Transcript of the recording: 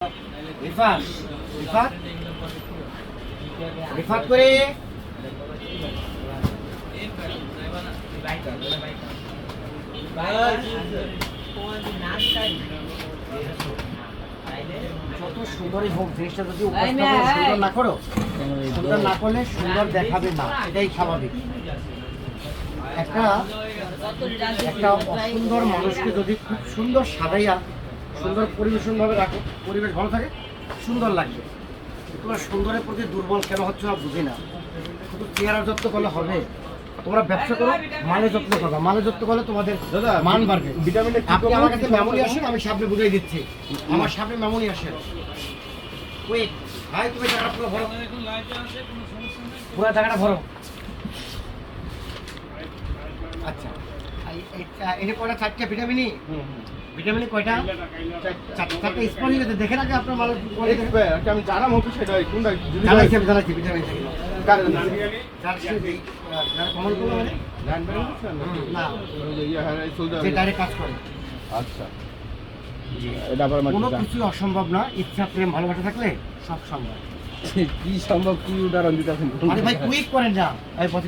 রিফাত রিফাত রিফাত করে যত সুন্দরই হোক জিনিসটা যদি সুন্দর না করো, সুন্দর না করলে সুন্দর দেখাবে না, এটাই স্বাভাবিক। একটা অসুন্দর মানুষকে যদি খুব সুন্দর সাজাইয়া সুন্দর পরিবেশনভাবে রাখো, পরিবেশ ভালো থাকে, সুন্দর লাগবে। তোমরা সুন্দরের প্রতি দুর্বল কেন হচ্ছে না বুঝি না। শুধু চেহারার যত্ন করলে হবে? তোমরা ব্যবসা করো, মানের যত্ন করো, মানের যত্ন করলে তোমাদের মান বাড়বে। আপনি আমার কাছে মেমোরি আসেন, আমি সামনে বুঝাই দিচ্ছি। আমার সামনে মেমোরি আসেন। ওয়েট ভাই, তুমি টাকাটা পুরো ভরো, পুরো টাকাটা ভরো। আচ্ছা, এটা কয়টা? 4টা ভিটামিনই। ভিটামিন কয়টা? 4টা স্পট নিয়ে দেখে রাখে আপনার মানুষ। আমি জানাম হচ্ছে সেটা কোনটা জানাচ্ছি ভিটামিন থেকে কাজ করে। আচ্ছা, এটা আবার কোনো কিছুই অসম্ভব না, ইচ্ছা প্রেম ভালোবাসা থাকলে সব সম্ভব। কি সম্ভব, কি উদাহরণ দিতে আরে ভাই কুইক করেন যা, এই পথে